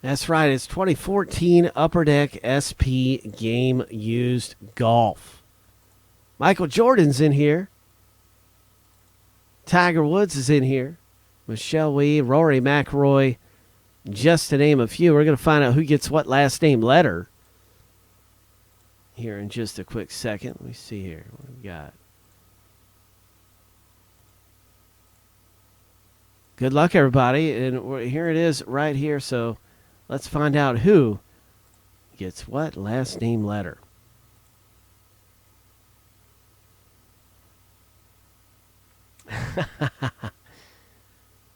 That's right. It's 2014 Upper Deck SP Game Used Golf. Michael Jordan's in here. Tiger Woods is in here. Michelle Wie, Rory McIlroy, just to name a few. We're going to find out who gets what last name letter here in just a quick second. Let me see here. What we got? Good luck, everybody. And here it is right here. So let's find out who gets what last name letter.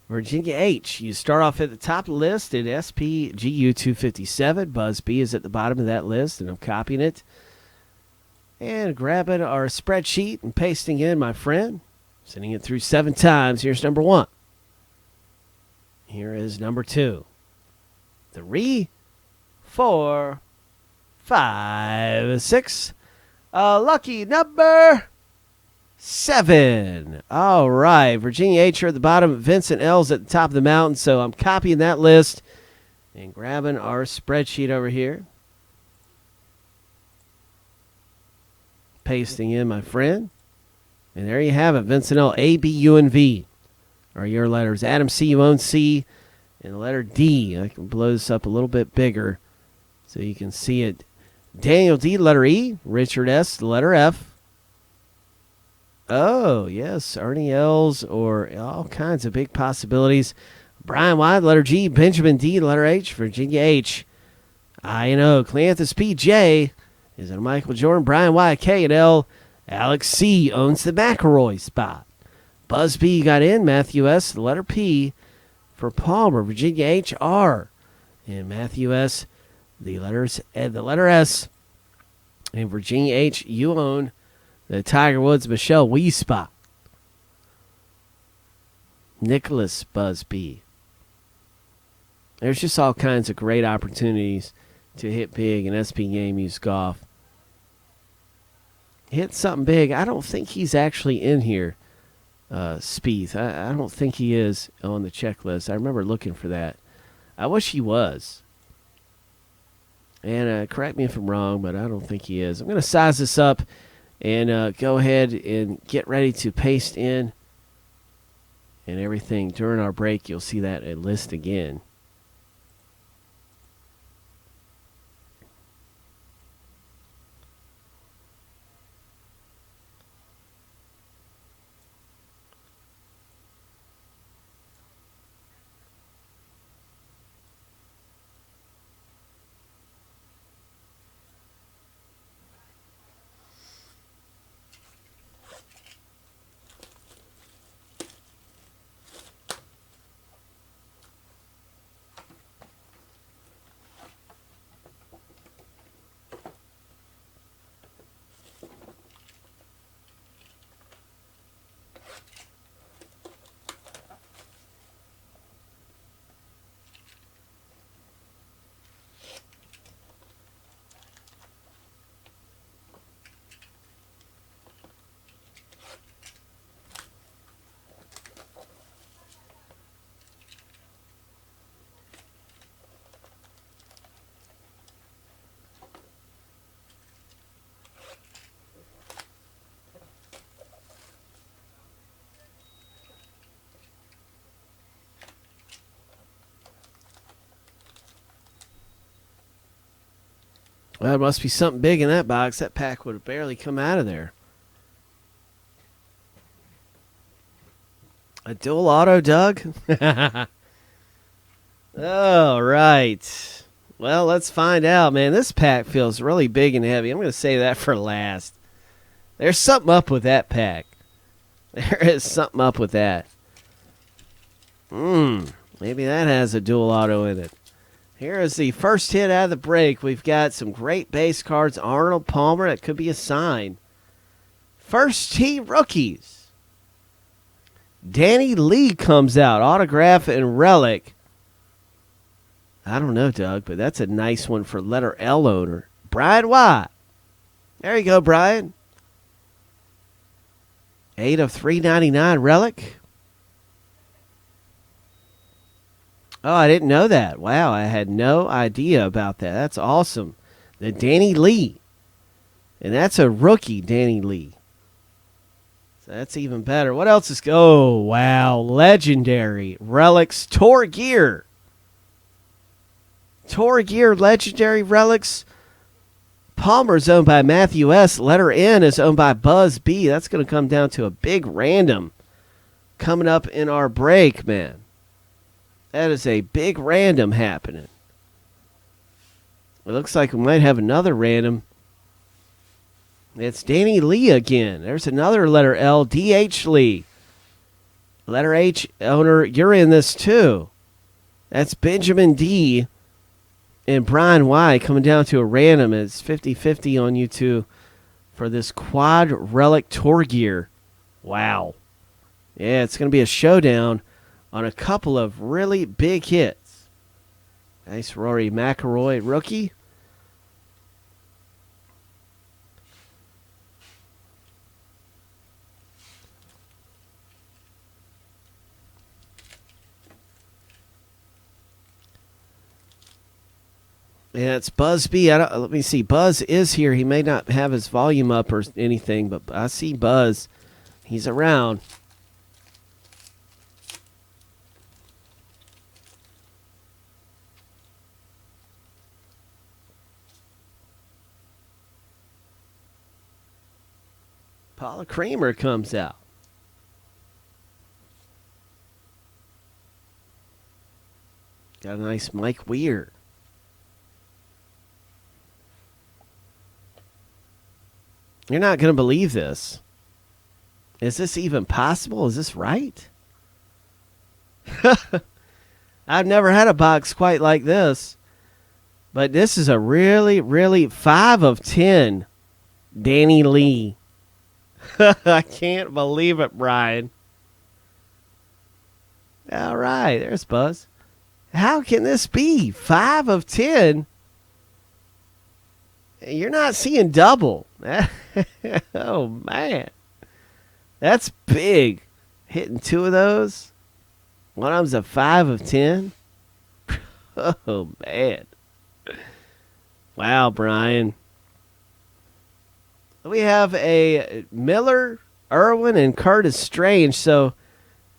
Virginia H. You start off at the top of the list at SPGU257. Buzz B is at the bottom of that list, and I'm copying it and grabbing our spreadsheet and pasting in, my friend. Sending it through 7 times. Here's number 1. Here is number 2. 3, 4, 5, 6. Lucky number 7. All right. Virginia H. are at the bottom. Vincent L's at the top of the mountain. So I'm copying that list and grabbing our spreadsheet over here. Pasting in, my friend. And there you have it. Vincent L. A, B, U, and V are your letters. Adam C, you own C. And the letter D. I can blow this up a little bit bigger so you can see it. Daniel D, letter E. Richard S, the letter F. Oh, yes, Ernie L's, or all kinds of big possibilities. Brian Y, letter G. Benjamin D, letter H. Virginia H. I and O. Cleanthus P, J. Is it Michael Jordan? Brian Y, K, and L. Alex C owns the McIlroy spot. Buzz B got in. Matthew S, the letter P. For Palmer, Virginia H, R. And Matthew S, the letter S. And Virginia H, you own the Tiger Woods Michelle Wie spot. Nicholas Busby. There's just all kinds of great opportunities to hit big in SP Game Used Golf. Hit something big. I don't think he's actually in here, Spieth. I don't think he is on the checklist. I remember looking for that. I wish he was. And correct me if I'm wrong, but I don't think he is. I'm going to size this up and go ahead and get ready to paste in and everything. During our break, you'll see that list again. Well, there must be something big in that box. That pack would have barely come out of there. A dual auto, Doug? All right. Well, let's find out, man. This pack feels really big and heavy. I'm going to save that for last. There's something up with that pack. There is something up with that. Maybe that has a dual auto in it. Here is the first hit out of the break. We've got some great base cards. Arnold Palmer, that could be a sign. First tee rookies. Danny Lee comes out. Autograph and relic. I don't know, Doug, but that's a nice one for letter L owner. Brian Y. There you go, Brian. 8 of 399 relic. Oh, I didn't know that. Wow, I had no idea about that. That's awesome. The Danny Lee. And that's a rookie, Danny Lee. So that's even better. What else is... Oh, wow. Legendary Relics Tour Gear. Tour Gear Legendary Relics. Palmer's owned by Matthew S. Letter N is owned by Buzz B. That's going to come down to a big random coming up in our break, man. That is a big random happening. It looks like we might have another random. It's Danny Lee again. There's another letter L, D.H. Lee. Letter H, owner, you're in this too. That's Benjamin D. and Brian Y. coming down to a random. It's 50-50 on you two for this quad relic tour gear. Wow. Yeah, it's going to be a showdown on a couple of really big hits. Nice Rory McIlroy rookie. Yeah, it's Buzz B. Let me see. Buzz is here. He may not have his volume up or anything, but I see Buzz. He's around. Paula Kramer comes out. Got a nice Mike Weir. You're not going to believe this. Is this even possible? Is this right? I've never had a box quite like this. But this is a really, really 5 of 10 Danny Lee. I can't believe it, Brian. All right, there's Buzz. How can this be? 5 of 10? You're not seeing double. Oh, man. That's big. Hitting 2 of those. One of them's a 5 of 10. Oh, man. Wow, Brian. We have a Miller, Irwin, and Curtis Strange. So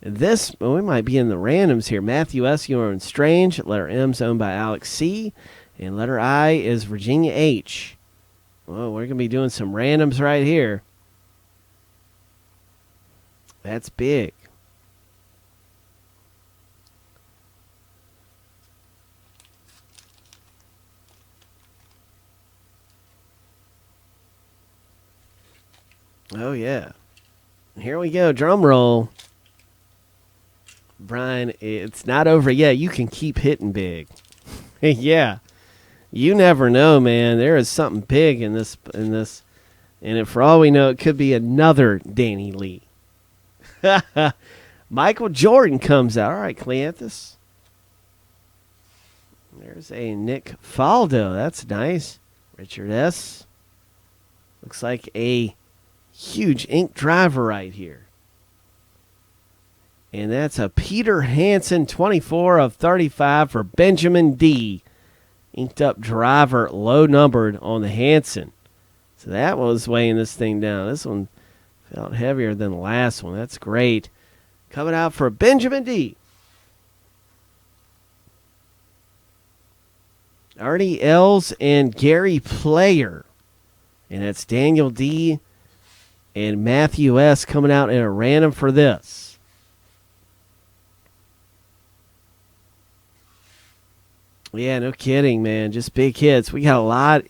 this, we might be in the randoms here. Matthew S. You are in Strange. Letter M's owned by Alex C. And letter I is Virginia H. Well, we're going to be doing some randoms right here. That's big. Oh, yeah. Here we go. Drum roll. Brian, it's not over yet. You can keep hitting big. Yeah. You never know, man. There is something big in this. And for all we know, it could be another Danny Lee. Michael Jordan comes out. All right, Cleanthus. There's a Nick Faldo. That's nice. Richard S. Looks like a huge ink driver right here. And that's a Peter Hansen 24 of 35 for Benjamin D. Inked up driver, low numbered on the Hansen. So that was weighing this thing down. This one felt heavier than the last one. That's great. Coming out for Benjamin D. Artie Els and Gary Player. And that's Daniel D. and Matthew S. coming out in a random for this. Yeah, no kidding, man. Just big hits. We got a lot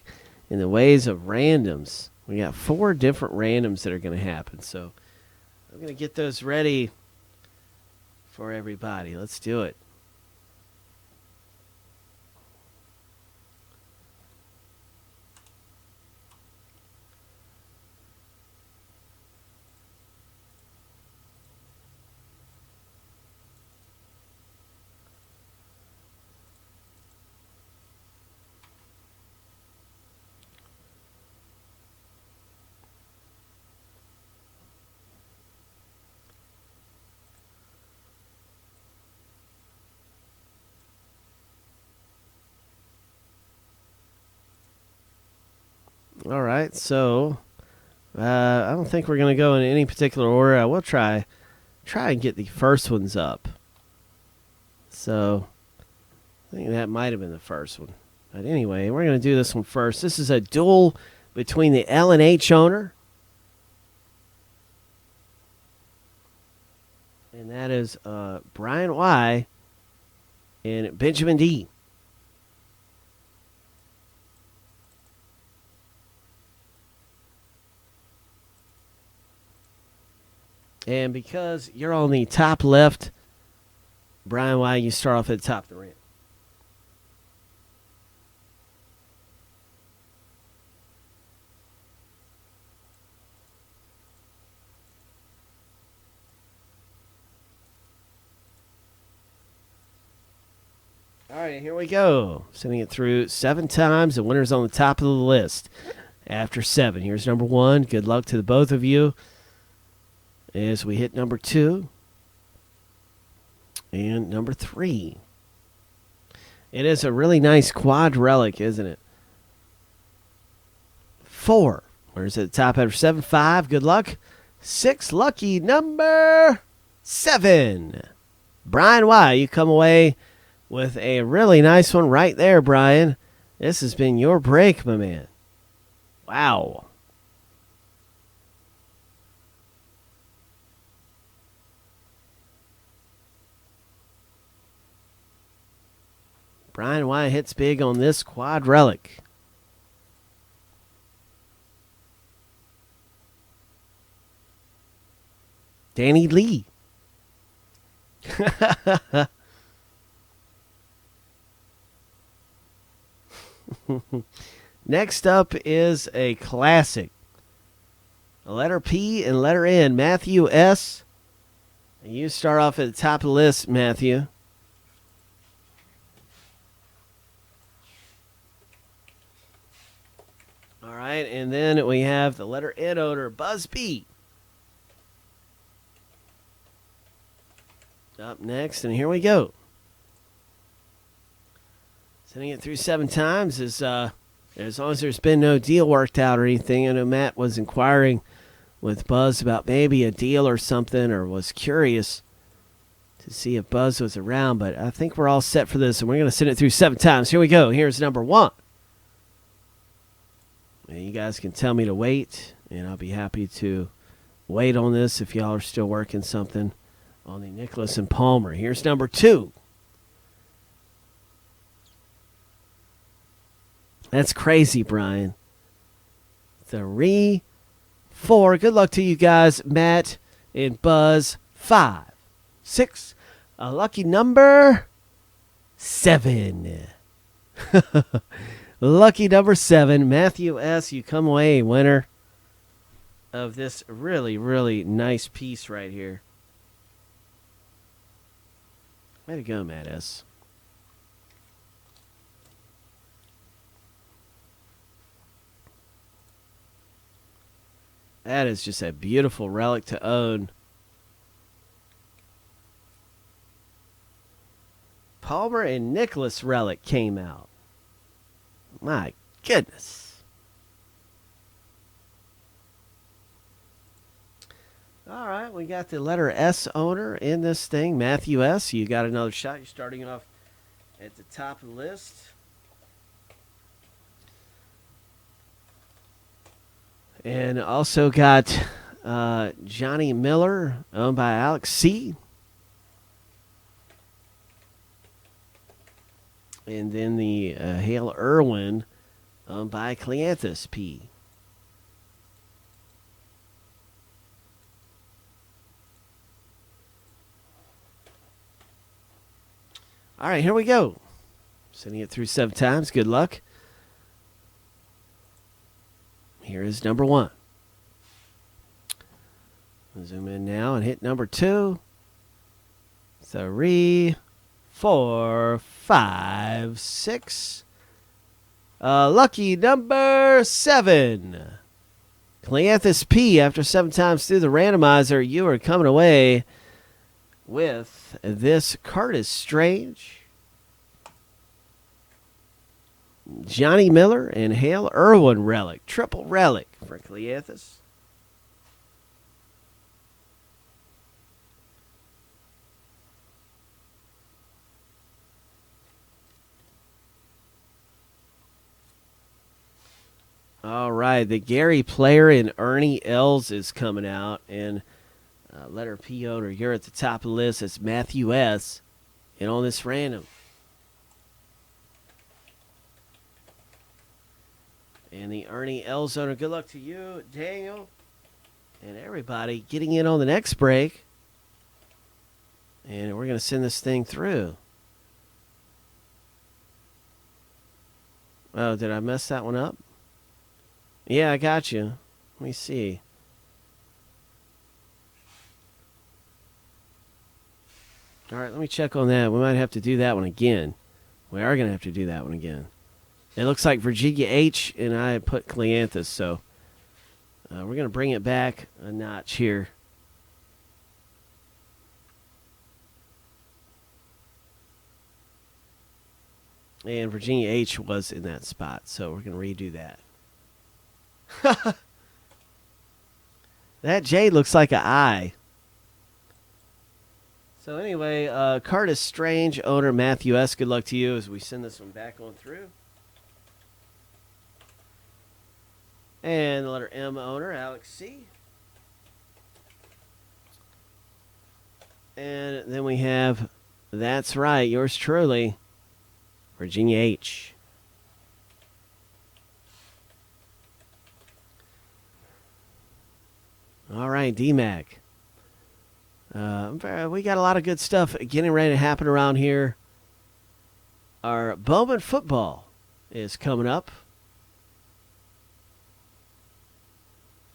in the ways of randoms. We got 4 different randoms that are going to happen. So I'm going to get those ready for everybody. Let's do it. All right, so I don't think we're going to go in any particular order. I will try and get the first ones up. So I think that might have been the first one. But anyway, we're going to do this one first. This is a duel between the L&H owner, and that is Brian Y. and Benjamin D. And because you're on the top left, Brian Y., you start off at the top of the ramp. All right, here we go. Sending it through 7 times. The winner's on the top of the list after 7. Here's number 1. Good luck to the both of you as we hit number 2 and number 3. It is a really nice quad relic, isn't it? 4. Where's at the top after 7? 5. Good luck. 6. Lucky number 7. Brian Y., you come away with a really nice one right there, Brian. This has been your break, my man. Wow. Brian Y. hits big on this quad relic. Danny Lee. Next up is a classic. A letter P and letter N. Matthew S. You start off at the top of the list, Matthew. All right, and then we have the letter N owner, Buzz B. Up next, and here we go. Sending it through 7 times as long as there's been no deal worked out or anything. I know Matt was inquiring with Buzz about maybe a deal or something, or was curious to see if Buzz was around, but I think we're all set for this, and we're going to send it through 7 times. Here we go. Here's number 1. And you guys can tell me to wait, and I'll be happy to wait on this if y'all are still working something on the Nicholas and Palmer. Here's number 2. That's crazy, Brian. 3, 4. Good luck to you guys, Matt and Buzz. 5, 6. A lucky number 7. Lucky number 7. Matthew S., you come away winner of this really, really nice piece right here. Way to go, Matt S. That is just a beautiful relic to own. Palmer and Nicholas relic came out. My goodness. All right, we got the letter S owner in this thing, Matthew S. You got another shot. You're starting off at the top of the list. And also got Johnny Miller, owned by Alex C. And then the Hale Irwin, owned by Cleanthus P. All right, here we go. Sending it through 7 times. Good luck. Here is number 1. Zoom in now and hit number 2. 3, 4, 5, 6. Lucky number 7. Cleanthus P. After 7 times through the randomizer, you are coming away with this Curtis Strange. Johnny Miller, and Hale Irwin relic. Triple relic for Cleanthus. All right, the Gary player in Ernie Els is coming out, and letter P owner, you're at the top of the list. It's Matthew S. And on this random. And the Ernie Els owner, good luck to you, Daniel, and everybody getting in on the next break. And we're going to send this thing through. Oh, did I mess that one up? Yeah, I got you. Let me see. All right, let me check on that. We might have to do that one again. We are going to have to do that one again. It looks like Virginia H and I put Cleanthus, so we're going to bring it back a notch here. And Virginia H was in that spot, so we're going to redo that. That J looks like an I. So anyway, Curtis Strange, owner Matthew S. Good luck to you as we send this one back on through. And the letter M owner, Alex C. And then we have, that's right, yours truly, Virginia H. All right, D-Mac. We got a lot of good stuff getting ready to happen around here. Our Bowman football is coming up.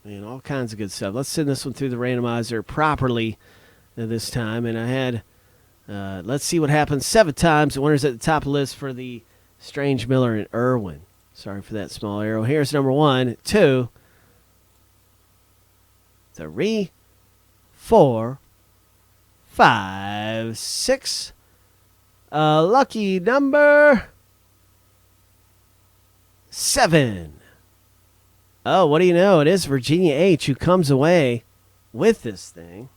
And all kinds of good stuff. Let's send this one through the randomizer properly this time. And I had, let's see what happens. 7 times. The winner's at the top of the list for the Strange, Miller, and Irwin. Sorry for that small arrow. Here's number 1, 2, 3, 4, 5, 6. Lucky number 7. Oh, what do you know? It is Virginia H who comes away with this thing.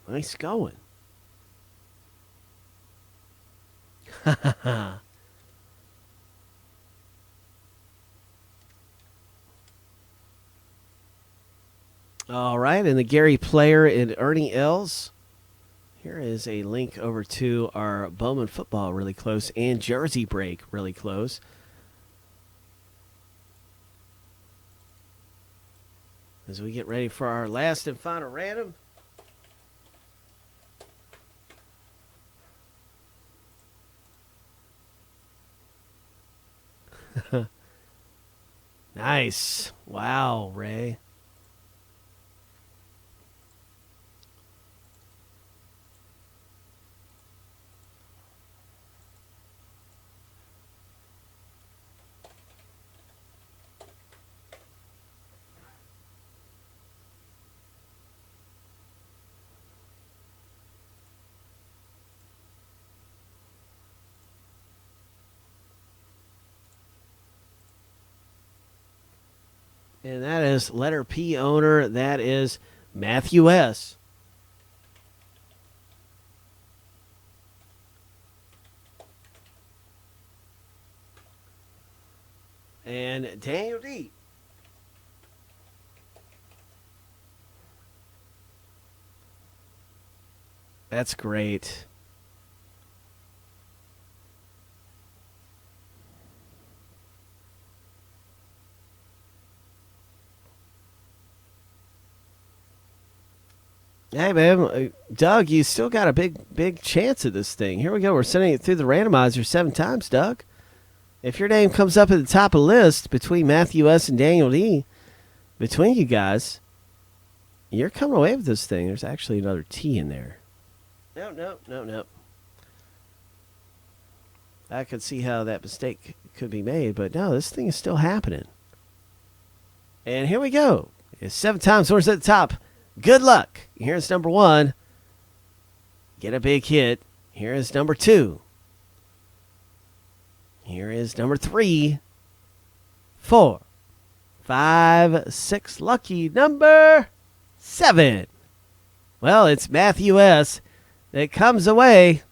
Nice going. All right, and the Gary player in Ernie Els. Here is a link over to our Bowman football really close and Jersey break really close. As we get ready for our last and final random. Nice. Wow, Ray. And that is letter P owner. That is Matthew S. And Daniel D. That's great. Hey, man, Doug, you still got a big chance at this thing. Here we go. We're sending it through the randomizer 7 times, Doug. If your name comes up at the top of the list between Matthew S. and Daniel D., between you guys, you're coming away with this thing. There's actually another T in there. No. I could see how that mistake could be made, but no, this thing is still happening. And here we go. It's 7 times. Where's at the top? Good luck. Here's number 1. Get a big hit. Here is number 2. Here is number 3, 4, 5, 6. Lucky number 7. Well, it's Matthew S. that comes away.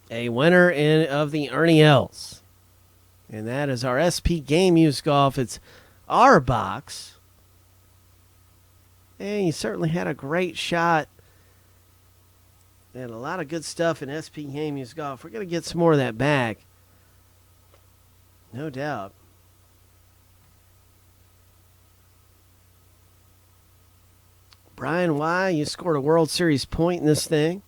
A winner of the Ernie L's. And that is our SP Game Use Golf. It's our box. And you certainly had a great shot. And a lot of good stuff in SP Game Use Golf. We're going to get some more of that back. No doubt. Brian Y., you scored a World Series point in this thing.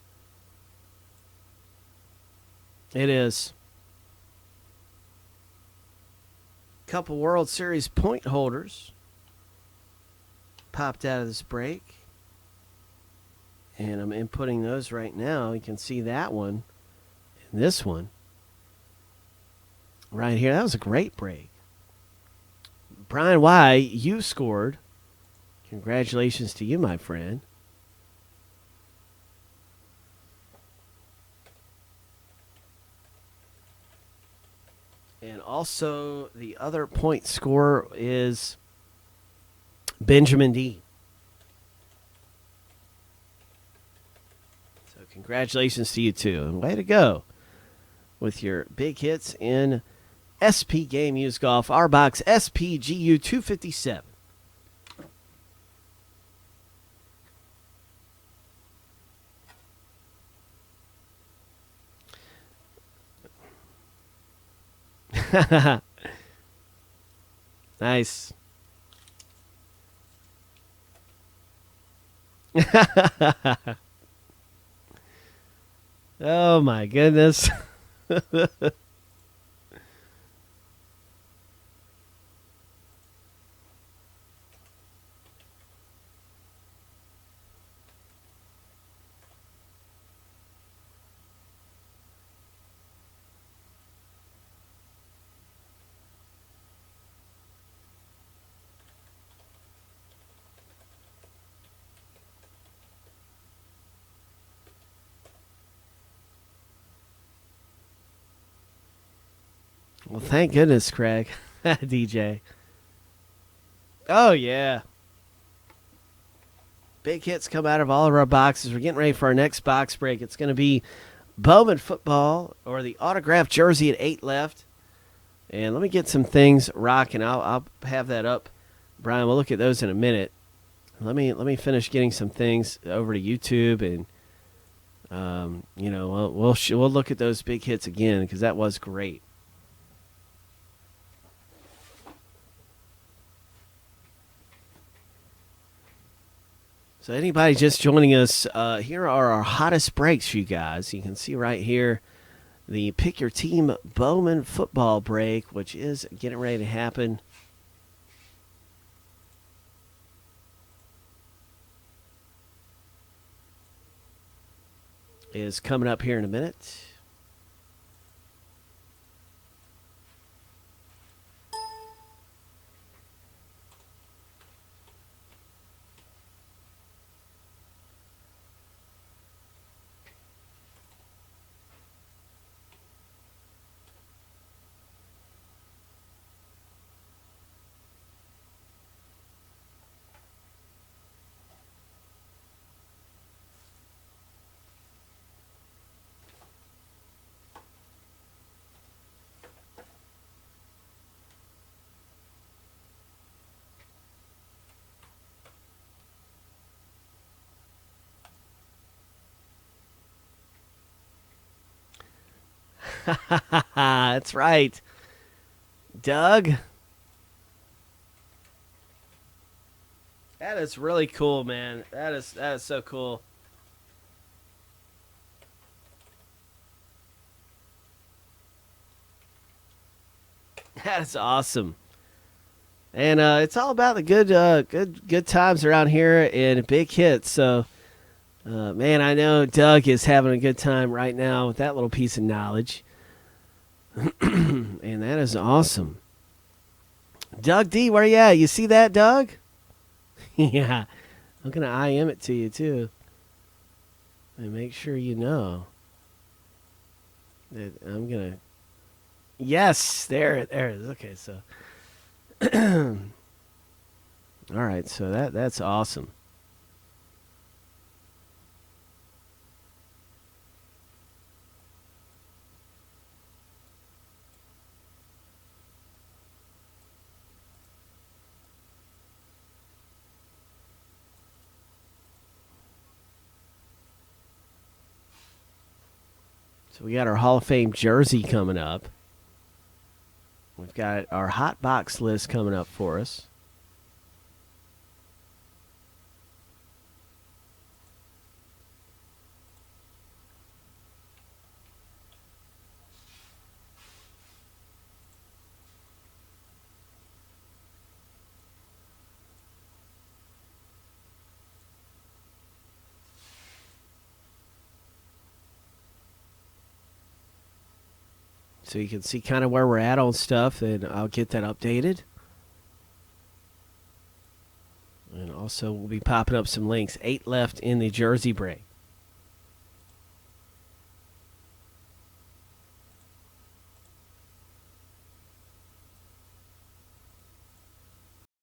It is. Couple World Series point holders popped out of this break. And I'm inputting those right now. You can see that one and this one right here. That was a great break. Brian Y., you scored. Congratulations to you, my friend. And also, the other point scorer is Benjamin D. So, congratulations to you, too. And way to go with your big hits in SP Game Use Golf, our box SPGU257. Nice. Oh my goodness. Well, thank goodness, Craig. DJ. Oh, yeah. Big hits come out of all of our boxes. We're getting ready for our next box break. It's going to be Bowman football or the autographed jersey at 8 left. And let me get some things rocking. I'll have that up. Brian, we'll look at those in a minute. Let me finish getting some things over to YouTube, and we'll look at those big hits again because that was great. So anybody just joining us, here are our hottest breaks for you guys. You can see right here the Pick Your Team Bowman football break, which is getting ready to happen. Is coming up here in a minute. That's right. Doug. That is really cool, man. That is so cool. That is awesome. And it's all about the good times around here and big hits. So, man, I know Doug is having a good time right now with that little piece of knowledge. And that is awesome. Doug D, where you at? You see that, Doug? Yeah. I'm going to IM it to you, too. and make sure you know that I'm gonna. Yes, there it is. Okay, so all right, so that's awesome. So we got our Hall of Fame jersey coming up. We've got our hot box list coming up for us. So you can see kind of where we're at on stuff, and I'll get that updated. And also, we'll be popping up some links. 8 left in the jersey break.